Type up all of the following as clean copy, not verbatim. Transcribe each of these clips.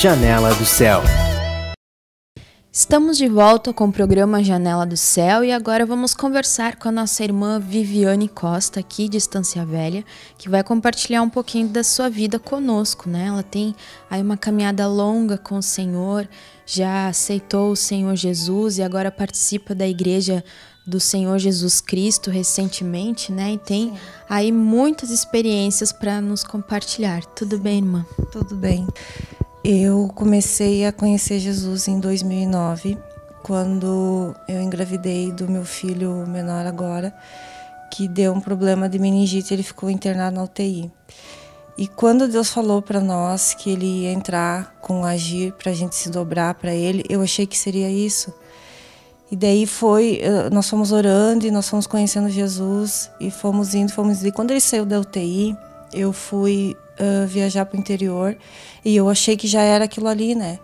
Janela do Céu. Estamos de volta com o programa Janela do Céu e agora vamos conversar com a nossa irmã Viviane Costa, aqui de Estância Velha, que vai compartilhar um pouquinho da sua vida conosco, né? Ela tem aí uma caminhada longa com o Senhor, já aceitou o Senhor Jesus e agora participa da Igreja do Senhor Jesus Cristo recentemente, né? E tem aí muitas experiências para nos compartilhar. Tudo bem, irmã? Tudo bem. Eu comecei a conhecer Jesus em 2009, quando eu engravidei do meu filho menor agora, que deu um problema de meningite, ele ficou internado na UTI. E quando Deus falou para nós que ele ia entrar com agir para a gente se dobrar para ele, eu achei que seria isso. E daí nós fomos orando e nós fomos conhecendo Jesus e fomos indo. E quando ele saiu da UTI, eu fui viajar para o interior e eu achei que já era aquilo ali, né?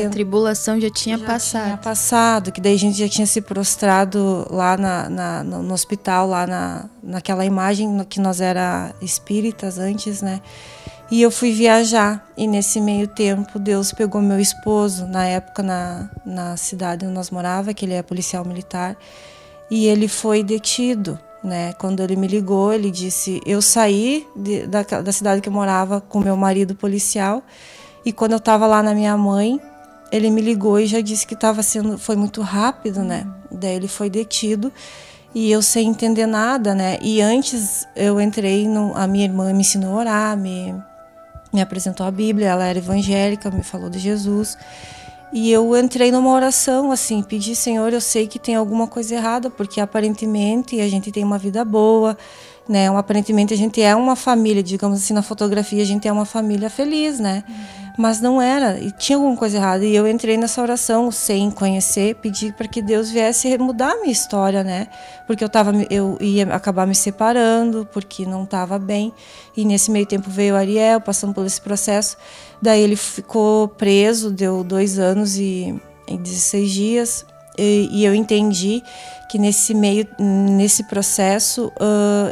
A tribulação já tinha passado, que daí a gente já tinha se prostrado lá no hospital, lá naquela imagem que nós era espíritas antes, né? E eu fui viajar e nesse meio tempo Deus pegou meu esposo, na época na cidade onde nós morava, que ele é policial militar, e ele foi detido. Né? Quando ele me ligou, ele disse, eu saí da cidade que eu morava com meu marido policial e quando eu estava lá na minha mãe, ele me ligou e já disse que foi muito rápido, né? Daí ele foi detido e eu sem entender nada, né? E antes eu entrei, a minha irmã me ensinou a orar, me apresentou a Bíblia, ela era evangélica, me falou de Jesus. E eu entrei numa oração, assim, pedi, Senhor, eu sei que tem alguma coisa errada, porque aparentemente a gente tem uma vida boa, né? Aparentemente a gente é uma família, digamos assim, na fotografia a gente é uma família feliz, né? Mas não era, e tinha alguma coisa errada. E eu entrei nessa oração sem conhecer, pedi para que Deus viesse mudar a minha história, né? Porque eu ia acabar me separando, porque não estava bem. E nesse meio tempo veio o Ariel, passando por esse processo. Daí ele ficou preso, deu 2 anos e 16 dias. E eu entendi que nesse processo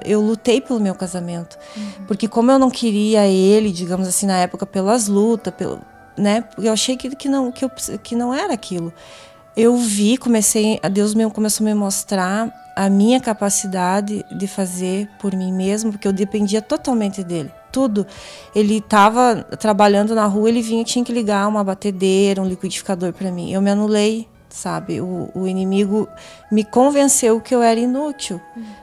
eu lutei pelo meu casamento. Porque como eu não queria ele, digamos assim, na época, pelas lutas, né? Eu achei que não era aquilo. Eu vi, Deus começou a me mostrar a minha capacidade de fazer por mim mesmo, porque eu dependia totalmente dele. Tudo. Ele estava trabalhando na rua, ele vinha e tinha que ligar uma batedeira, um liquidificador para mim. Eu me anulei, sabe? O inimigo me convenceu que eu era inútil,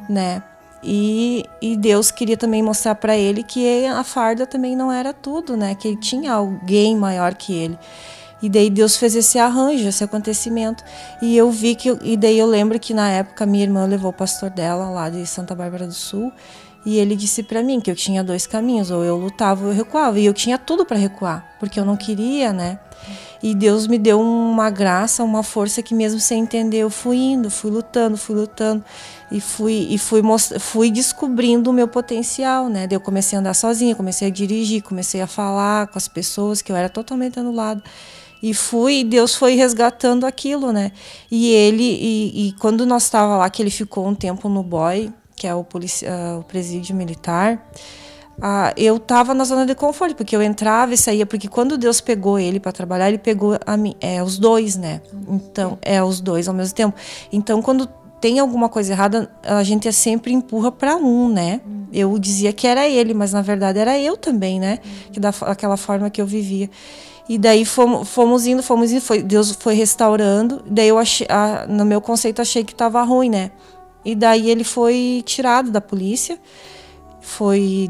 né? E Deus queria também mostrar para ele que a farda também não era tudo, né? Que ele tinha alguém maior que ele. E daí Deus fez esse arranjo, esse acontecimento. E eu vi e daí eu lembro que na época minha irmã levou o pastor dela lá de Santa Bárbara do Sul. E ele disse para mim que eu tinha 2 caminhos, ou eu lutava ou eu recuava. E eu tinha tudo para recuar, porque eu não queria, né? E Deus me deu uma graça, uma força que mesmo sem entender eu fui indo, fui lutando. E fui descobrindo o meu potencial, né? Daí eu comecei a andar sozinha, comecei a dirigir, comecei a falar com as pessoas, que eu era totalmente anulada. E Deus foi resgatando aquilo, né? E quando nós estávamos lá, que ele ficou um tempo no BOI, que é o presídio militar, eu estava na zona de conforto, porque eu entrava e saía, porque quando Deus pegou ele para trabalhar, ele pegou os dois, né? Então, os dois ao mesmo tempo. Então, quando tem alguma coisa errada, a gente sempre empurra para um, né? Eu dizia que era ele, mas na verdade era eu também, né? Que daquela forma que eu vivia. E daí fomos indo, Deus foi restaurando. Daí eu achei, no meu conceito, achei que estava ruim, né? E daí ele foi tirado da polícia, foi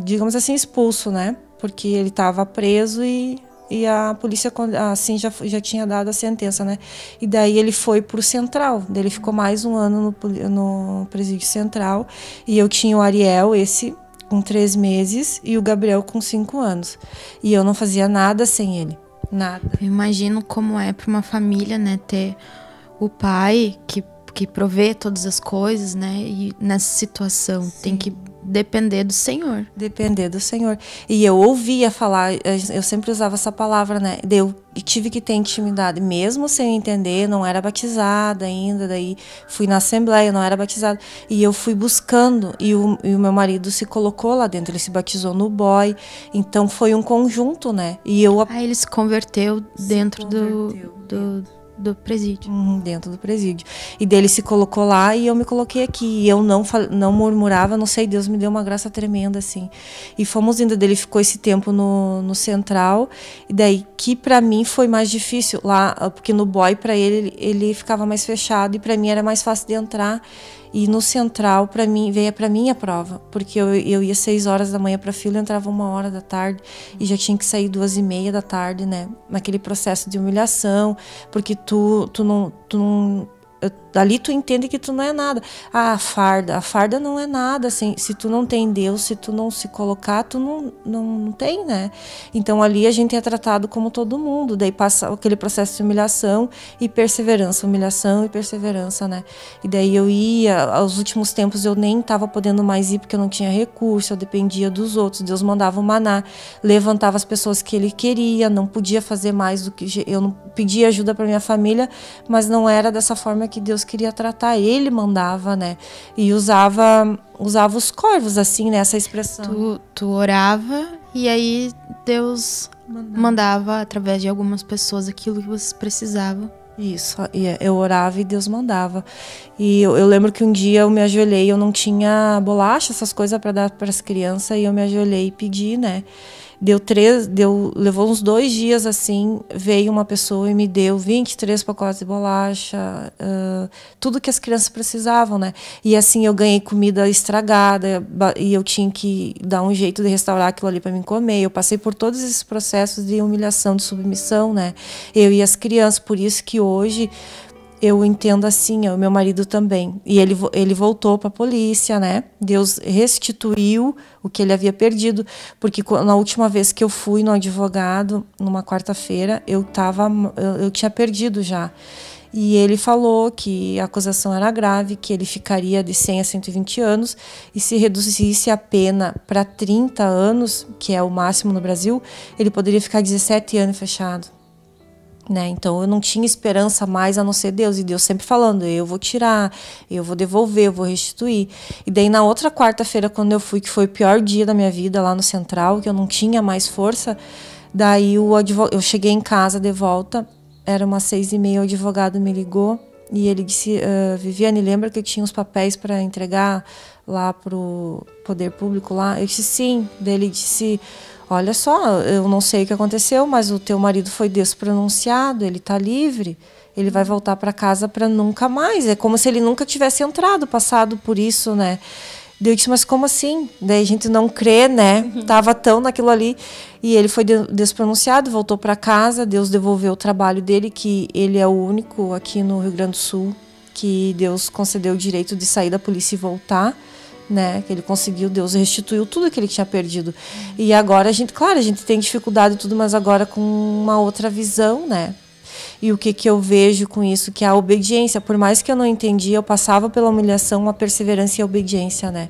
digamos assim, expulso, né? Porque ele estava preso e a polícia assim já tinha dado a sentença, né? E daí ele foi para o Central, daí ele ficou mais 1 ano no presídio Central. E eu tinha o Ariel, esse com 3 meses, e o Gabriel com 5 anos. E eu não fazia nada sem ele, nada. Eu imagino como é para uma família, né, ter o pai que provê todas as coisas, né, e nessa situação tem que depender do Senhor. Depender do Senhor. E eu ouvia falar, eu sempre usava essa palavra, né? Eu tive que ter intimidade, mesmo sem entender, não era batizada ainda, daí fui na assembleia, não era batizada. E eu fui buscando, e o meu marido se colocou lá dentro, ele se batizou no boy, então foi um conjunto, né? E eu... Aí ele se converteu dentro do presídio. Dentro do presídio. E dele se colocou lá e eu me coloquei aqui. E eu não murmurava, não sei, Deus me deu uma graça tremenda, assim. E fomos indo, dele ficou esse tempo no Central. E daí que pra mim foi mais difícil lá, porque no boy pra ele ficava mais fechado e pra mim era mais fácil de entrar. E no Central, para mim, veio para mim a prova, porque eu ia 6 horas da manhã para fila, entrava 1h da tarde e já tinha que sair 2h30 da tarde, né? Naquele processo de humilhação, porque tu não ali tu entende que tu não é nada. A farda não é nada, assim, se tu não tem Deus, se tu não se colocar, tu não tem, né? Então ali a gente é tratado como todo mundo, daí passa aquele processo de humilhação e perseverança, né? E daí eu ia, aos últimos tempos eu nem estava podendo mais ir porque eu não tinha recurso, eu dependia dos outros, Deus mandava o maná, levantava as pessoas que ele queria, não podia fazer mais do que eu, não pedia ajuda para minha família, mas não era dessa forma que Deus queria tratar, ele mandava, né? E usava os corvos, assim, né? Essa expressão. Tu orava e aí Deus mandava através de algumas pessoas aquilo que vocês precisavam. Isso, eu orava e Deus mandava. E eu lembro que um dia eu me ajoelhei, eu não tinha bolacha, essas coisas para dar para as crianças, e eu me ajoelhei e pedi, né? Levou uns 2 dias assim, veio uma pessoa e me deu 23 pacotes de bolacha, tudo que as crianças precisavam, né? E assim eu ganhei comida estragada e eu tinha que dar um jeito de restaurar aquilo ali para mim comer. Eu passei por todos esses processos de humilhação, de submissão, né? Eu e as crianças, por isso que hoje eu entendo assim, o meu marido também. E ele voltou para a polícia, né? Deus restituiu o que ele havia perdido, porque na última vez que eu fui no advogado, numa quarta-feira, eu tinha perdido já. E ele falou que a acusação era grave, que ele ficaria de 100 a 120 anos, e se reduzisse a pena para 30 anos, que é o máximo no Brasil, ele poderia ficar 17 anos fechado. Né? Então eu não tinha esperança mais a não ser Deus, e Deus sempre falando, eu vou tirar, eu vou devolver, eu vou restituir. E daí na outra quarta-feira, quando eu fui, que foi o pior dia da minha vida lá no Central, que eu não tinha mais força, daí eu cheguei em casa de volta, era umas 6h30, o advogado me ligou e ele disse, Viviane, lembra que eu tinha os papéis para entregar lá pro poder público lá? Eu disse sim. Daí ele disse, olha só, eu não sei o que aconteceu, mas o teu marido foi despronunciado, ele está livre, ele vai voltar para casa para nunca mais. É como se ele nunca tivesse passado por isso, né? Eu disse, mas como assim? Daí a gente não crê, né? Tava tão naquilo ali. E ele foi despronunciado, voltou para casa, Deus devolveu o trabalho dele, que ele é o único aqui no Rio Grande do Sul que Deus concedeu o direito de sair da polícia e voltar. Né, que ele conseguiu, Deus restituiu tudo que ele tinha perdido. E agora a gente tem dificuldade e tudo, mas agora com uma outra visão, né? E o que eu vejo com isso, que é a obediência, por mais que eu não entendia, eu passava pela humilhação, a perseverança e a obediência, né?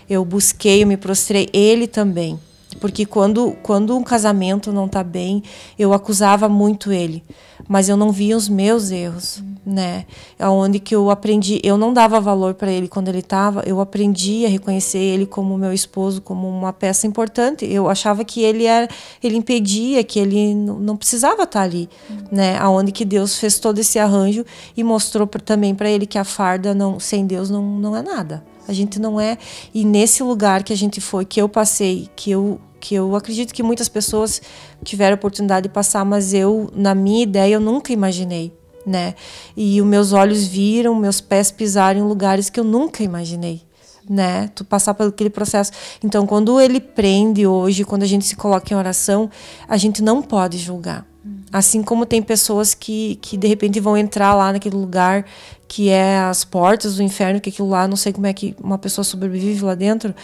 Eu busquei, eu me prostrei, ele também. Porque quando um casamento não está bem, eu acusava muito ele, mas eu não via os meus erros, né? Onde que eu aprendi, eu não dava valor para ele quando ele estava, eu aprendi a reconhecer ele como meu esposo, como uma peça importante. Eu achava que ele impedia, que ele não precisava estar ali, né? Aonde que Deus fez todo esse arranjo e mostrou também para ele que a farda sem Deus não é nada. A gente não é, e nesse lugar que a gente foi, que eu passei, que eu acredito que muitas pessoas tiveram a oportunidade de passar, mas na minha ideia, eu nunca imaginei, né? E os meus olhos viram, meus pés pisaram em lugares que eu nunca imaginei, né? Tu passar por aquele processo. Então, quando ele prende hoje, quando a gente se coloca em oração, a gente não pode julgar. Assim como tem pessoas que de repente vão entrar lá naquele lugar que é as portas do inferno, que aquilo lá, não sei como é que uma pessoa sobrevive lá dentro,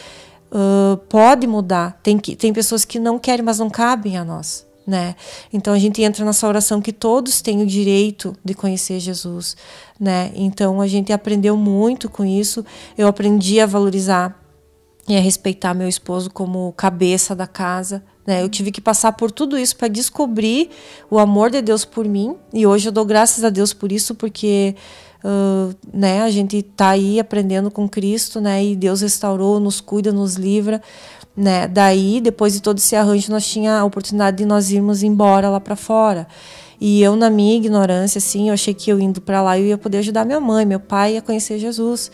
pode mudar. Tem pessoas que não querem, mas não cabem a nós, né? Então a gente entra nessa oração que todos têm o direito de conhecer Jesus, né? Então a gente aprendeu muito com isso. Eu aprendi a valorizar e é respeitar meu esposo como cabeça da casa, né? Eu tive que passar por tudo isso para descobrir o amor de Deus por mim, e hoje eu dou graças a Deus por isso, porque né, a gente tá aí aprendendo com Cristo, né? E Deus restaurou, nos cuida, nos livra, né? Daí, depois de todo esse arranjo, nós tinha a oportunidade de nós irmos embora lá para fora. E eu, na minha ignorância, assim, eu achei que eu indo para lá eu ia poder ajudar minha mãe, meu pai a conhecer Jesus.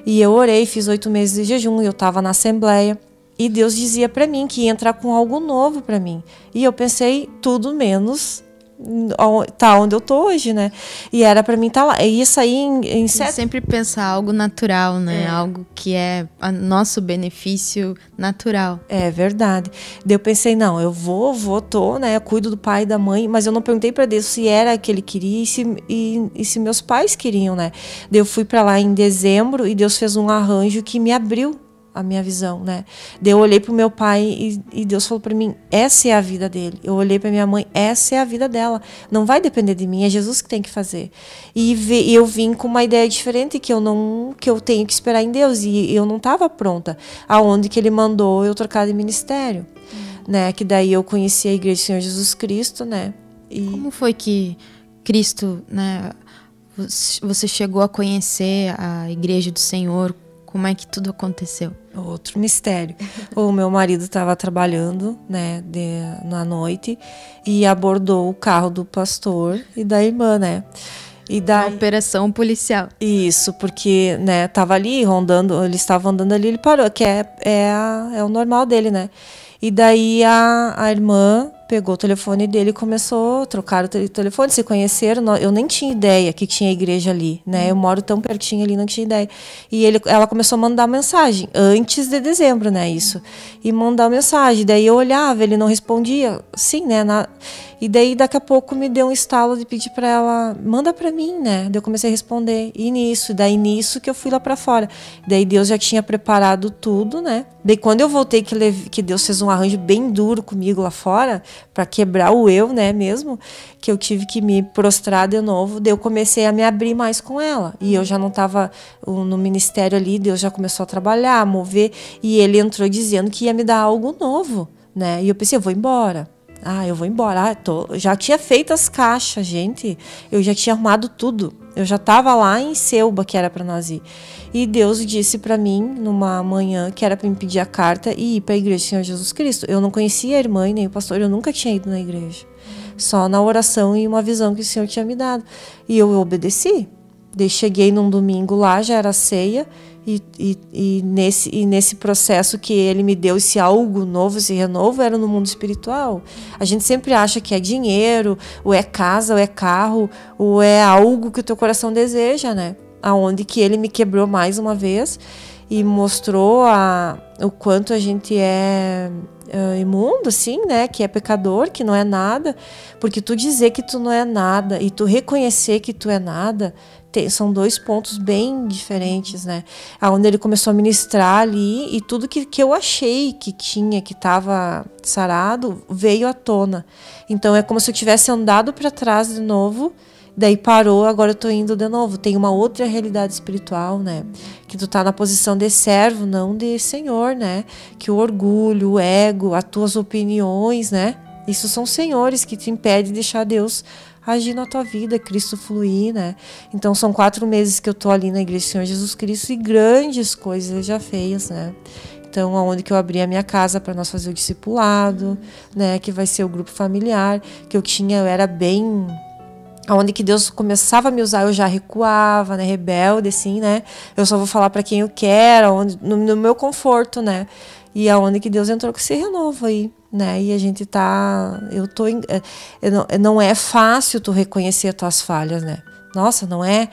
E eu orei, fiz 8 meses de jejum, e eu estava na assembleia. E Deus dizia para mim que ia entrar com algo novo para mim. E eu pensei, tudo menos tá onde eu tô hoje, né? E era para mim tá lá. E isso aí em sempre pensar algo natural, né? Algo que é a nosso benefício natural. É verdade. Daí eu pensei, não, eu tô, né? Eu cuido do pai e da mãe, mas eu não perguntei para Deus se era que ele queria e se meus pais queriam, né? Daí eu fui para lá em dezembro e Deus fez um arranjo que me abriu a minha visão, né? Daí eu olhei pro meu pai e Deus falou para mim, essa é a vida dele. Eu olhei para minha mãe, essa é a vida dela. Não vai depender de mim, é Jesus que tem que fazer. E eu vim com uma ideia diferente que eu tenho que esperar em Deus, e eu não estava pronta. Aonde que ele mandou eu trocar de ministério, né? Que daí eu conheci a Igreja do Senhor Jesus Cristo, né? E como foi que Cristo, né? Você chegou a conhecer a Igreja do Senhor? Como é que tudo aconteceu? Outro mistério. O meu marido estava trabalhando, né, na noite, e abordou o carro do pastor e da irmã, né? E daí, uma operação policial. Isso, porque, né, tava ali rondando, ele estava andando ali, ele parou, que é o normal dele, né? E daí a irmã pegou o telefone dele e começou a trocar o telefone, se conheceram. Eu nem tinha ideia que tinha igreja ali, né? Eu moro tão pertinho ali, não tinha ideia. E ela começou a mandar mensagem, antes de dezembro, né, isso. E mandar mensagem, daí eu olhava, ele não respondia, sim, né, e daí daqui a pouco me deu um estalo de pedir para ela, manda para mim, né? Daí eu comecei a responder, e nisso que eu fui lá para fora. Daí Deus já tinha preparado tudo, né? Daí quando eu voltei, que Deus fez um arranjo bem duro comigo lá fora, para quebrar o eu, né, mesmo, que eu tive que me prostrar de novo, daí eu comecei a me abrir mais com ela, e eu já não estava no ministério ali, Deus já começou a trabalhar, a mover, e ele entrou dizendo que ia me dar algo novo, né, e eu pensei, eu vou embora, já tinha feito as caixas, gente, eu já tinha arrumado tudo, eu já estava lá em Selba, que era para nós ir. E Deus disse para mim, numa manhã, que era para me pedir a carta e ir para a Igreja do Senhor Jesus Cristo. Eu não conhecia a irmã e nem o pastor, eu nunca tinha ido na igreja. Só na oração e uma visão que o Senhor tinha me dado. E eu obedeci. Daí cheguei num domingo lá, já era ceia, e nesse processo que ele me deu esse algo novo, esse renovo, era no mundo espiritual. A gente sempre acha que é dinheiro, ou é casa, ou é carro, ou é algo que o teu coração deseja, né? Aonde que ele me quebrou mais uma vez e mostrou o quanto a gente é imundo, assim, né? Que é pecador, que não é nada. Porque tu dizer que tu não é nada e tu reconhecer que tu é nada, são dois pontos bem diferentes, né? Aonde ele começou a ministrar ali e tudo que eu achei que tinha, que estava sarado, veio à tona. Então é como se eu tivesse andado para trás de novo. Daí parou, agora eu tô indo de novo. Tem uma outra realidade espiritual, né? Que tu tá na posição de servo, não de senhor, né? Que o orgulho, o ego, as tuas opiniões, né? Isso são senhores que te impedem de deixar Deus agir na tua vida, Cristo fluir, né? Então são 4 meses que eu tô ali na Igreja do Senhor Jesus Cristo e grandes coisas já feias, né? Então, aonde que eu abri a minha casa para nós fazer o discipulado, né? Que vai ser o grupo familiar, que eu era bem... Aonde que Deus começava a me usar, eu já recuava, né, rebelde, assim, né, eu só vou falar para quem eu quero, no meu conforto, né, e aonde que Deus entrou com esse renovo aí, né, e a gente não é fácil tu reconhecer as tuas falhas, né, nossa, não é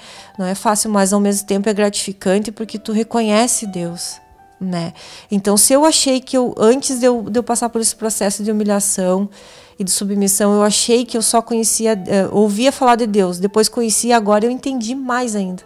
fácil, mas ao mesmo tempo é gratificante porque tu reconhece Deus, né, então se eu achei que antes de eu passar por esse processo de humilhação e de submissão, eu achei que eu só conhecia, ouvia falar de Deus, depois conhecia, agora eu entendi mais ainda.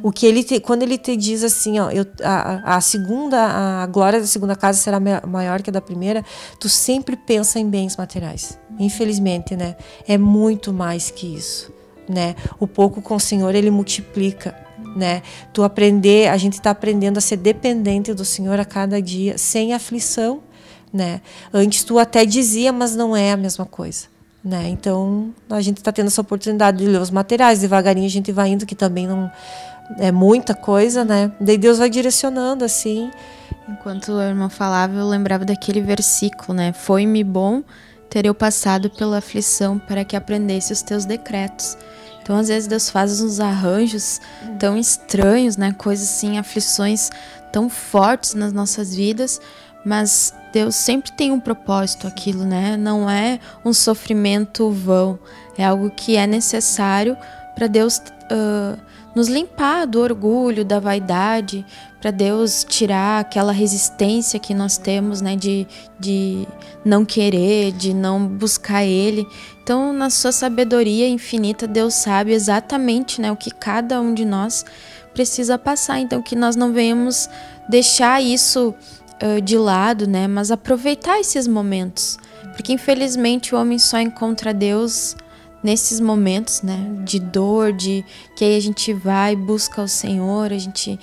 O que quando ele te diz assim, ó, a glória da segunda casa será maior que a da primeira, tu sempre pensa em bens materiais. Infelizmente, né? É muito mais que isso, né? O pouco com o Senhor, ele multiplica, né? Tu aprender, a gente está aprendendo a ser dependente do Senhor a cada dia, sem aflição, né? Antes tu até dizia, mas não é a mesma coisa, né? Então a gente está tendo essa oportunidade de ler os materiais, devagarinho a gente vai indo, que também não é muita coisa, né? Daí Deus vai direcionando assim. Enquanto a irmã falava, eu lembrava daquele versículo, né? Foi-me bom ter eu passado pela aflição para que aprendesse os teus decretos. Então, às vezes, Deus faz uns arranjos tão estranhos, né? Coisas assim, aflições tão fortes nas nossas vidas, mas Deus sempre tem um propósito aquilo, né? Não é um sofrimento vão, é algo que é necessário para Deus nos limpar do orgulho, da vaidade, para Deus tirar aquela resistência que nós temos, né, de não querer, de não buscar Ele. Então, na sua sabedoria infinita, Deus sabe exatamente, né, o que cada um de nós precisa passar. Então, que nós não venhamos deixar isso de lado, né, mas aproveitar esses momentos. Porque, infelizmente, o homem só encontra Deus nesses momentos, né, de dor, de que aí a gente vai, busca o Senhor, a gente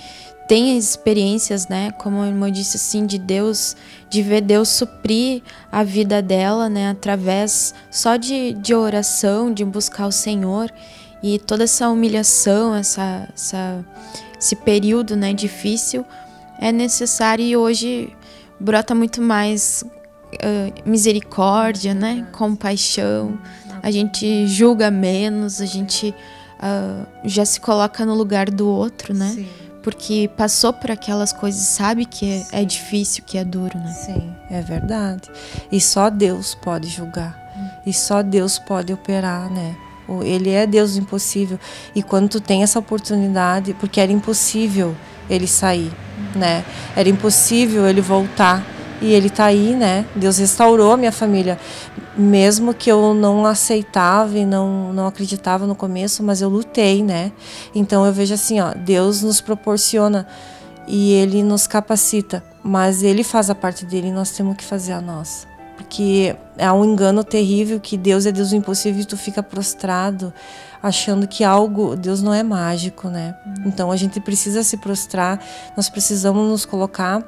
tem experiências, né, como a irmã disse assim, de Deus, de ver Deus suprir a vida dela, né, através só de oração, de buscar o Senhor, e toda essa humilhação, esse período, né, difícil, é necessário, e hoje brota muito mais misericórdia, né, compaixão. A gente julga menos, a gente já se coloca no lugar do outro, né? Sim. Porque passou por aquelas coisas, sabe que é difícil, que é duro, né? Sim, é verdade. E só Deus pode julgar. E só Deus pode operar, né? Ele é Deus do impossível. E quando tu tem essa oportunidade, porque era impossível ele sair, né? Era impossível ele voltar. E ele tá aí, né? Deus restaurou a minha família. Mesmo que eu não aceitava e não acreditava no começo, mas eu lutei, né? Então eu vejo assim, ó, Deus nos proporciona e Ele nos capacita, mas Ele faz a parte dele e nós temos que fazer a nossa. Porque é um engano terrível que Deus é Deus do impossível e tu fica prostrado achando que algo, Deus não é mágico, né? Então a gente precisa se prostrar, nós precisamos nos colocar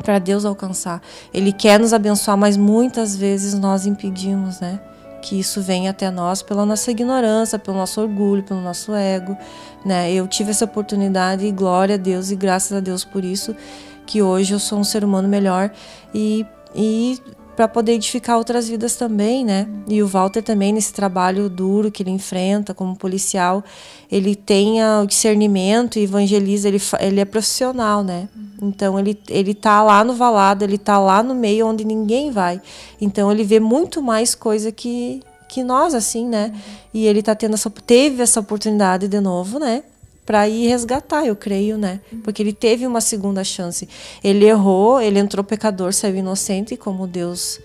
para Deus alcançar. Ele quer nos abençoar, mas muitas vezes nós impedimos, né, que isso venha até nós pela nossa ignorância, pelo nosso orgulho, pelo nosso ego, né? Eu tive essa oportunidade e glória a Deus e graças a Deus por isso, que hoje eu sou um ser humano melhor e para poder edificar outras vidas também, né? E o Walter também, nesse trabalho duro que ele enfrenta como policial, ele tem o discernimento e evangeliza, ele é profissional, né? Então ele tá lá no valado, ele tá lá no meio onde ninguém vai. Então ele vê muito mais coisa que nós, assim, né? E ele teve essa oportunidade de novo, né? Para ir resgatar, eu creio, né? Porque ele teve uma segunda chance. Ele errou, ele entrou pecador, saiu inocente, como Deus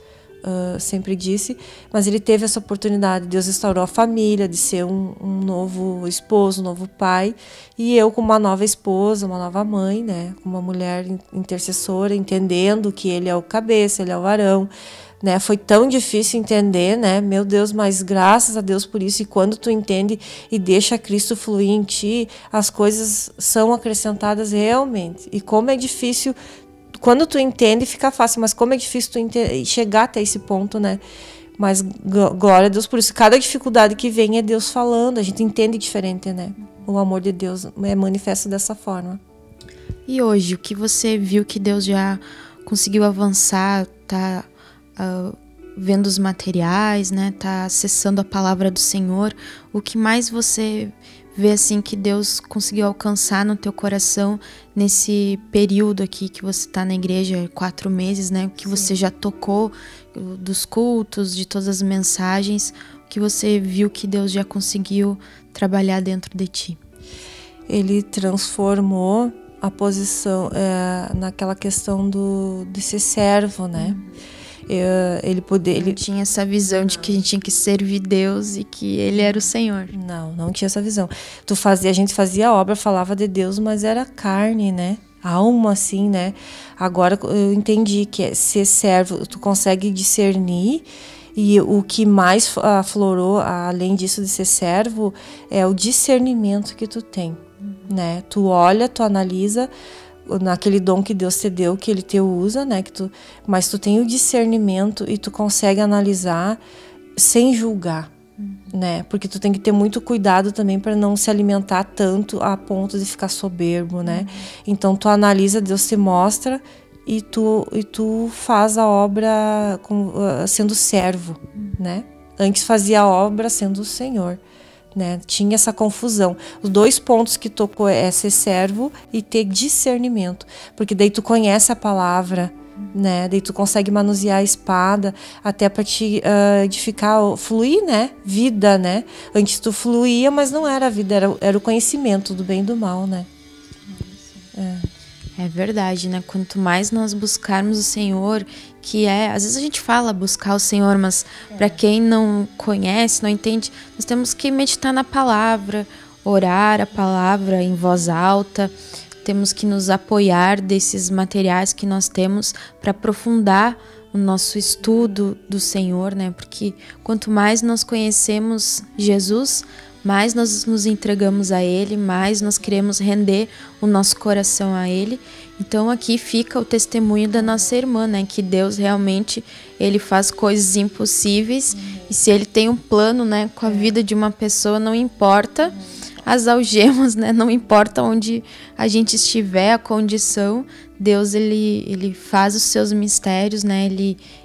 sempre disse, mas ele teve essa oportunidade. Deus restaurou a família, de ser um novo esposo, um novo pai, e eu como uma nova esposa, uma nova mãe, né? Como uma mulher intercessora, entendendo que ele é o cabeça, ele é o varão, né? Foi tão difícil entender, né? Meu Deus, mas graças a Deus por isso. E quando tu entende e deixa Cristo fluir em ti, as coisas são acrescentadas realmente. E como é difícil, quando tu entende fica fácil, mas como é difícil tu chegar até esse ponto, né? Mas glória a Deus por isso. Cada dificuldade que vem é Deus falando, a gente entende diferente, né? O amor de Deus é manifesto dessa forma. E hoje, o que você viu que Deus já conseguiu avançar, tá vendo os materiais, né? Tá acessando a palavra do Senhor. O que mais você vê assim que Deus conseguiu alcançar no teu coração nesse período aqui que você tá na igreja, 4 meses, né? Que você já tocou dos cultos, de todas as mensagens. O que você viu que Deus já conseguiu trabalhar dentro de ti? Ele transformou a posição naquela questão de ser servo, né? Ele tinha essa visão de que a gente tinha que servir Deus e que Ele era o Senhor. Não tinha essa visão. A gente fazia a obra, falava de Deus, mas era carne, né? Alma, assim, né? Agora eu entendi que é ser servo, tu consegue discernir. E o que mais aflorou, além disso de ser servo, é o discernimento que tu tem. né? Tu olha, tu analisa naquele dom que Deus te deu, que Ele te usa, né? Mas tu tem o discernimento e tu consegue analisar sem julgar, né? Porque tu tem que ter muito cuidado também para não se alimentar tanto a ponto de ficar soberbo, né? Então tu analisa, Deus te mostra e tu faz a obra sendo servo, né? Antes fazia a obra sendo o Senhor, né? Tinha essa confusão. Os 2 pontos que tocou é ser servo e ter discernimento, porque daí tu conhece a palavra, né? Daí tu consegue manusear a espada até para te edificar, fluir, né? Vida, né? Antes tu fluía, mas não era a vida, era o conhecimento do bem e do mal, né? É verdade, né? Quanto mais nós buscarmos o Senhor, às vezes a gente fala buscar o Senhor, mas para quem não conhece, não entende, nós temos que meditar na palavra, orar a palavra em voz alta, temos que nos apoiar desses materiais que nós temos para aprofundar o nosso estudo do Senhor, né? Porque quanto mais nós conhecemos Jesus, mais nós nos entregamos a Ele, mais nós queremos render o nosso coração a Ele. Então aqui fica o testemunho da nossa irmã, né? Que Deus realmente, Ele faz coisas impossíveis. E se Ele tem um plano, né, com a vida de uma pessoa, não importa as algemas, né? Não importa onde a gente estiver, a condição, Deus, Ele faz os seus mistérios, né?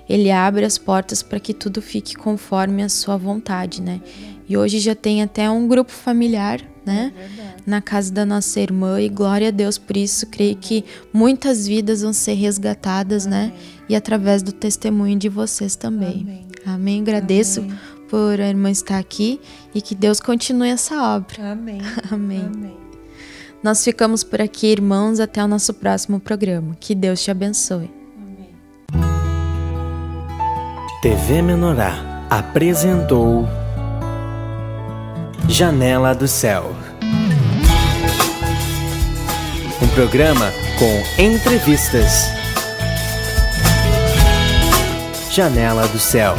Ele abre as portas para que tudo fique conforme a sua vontade, né? E hoje já tem até um grupo familiar, né? Na casa da nossa irmã, e glória a Deus por isso. Creio que muitas vidas vão ser resgatadas, né? E através do testemunho de vocês também. Amém. Agradeço por a irmã estar aqui e que Deus continue essa obra. Amém. Amém. Nós ficamos por aqui, irmãos, até o nosso próximo programa. Que Deus te abençoe. Amém. TV Menorá apresentou Janela do Céu. Um programa com entrevistas. Janela do Céu.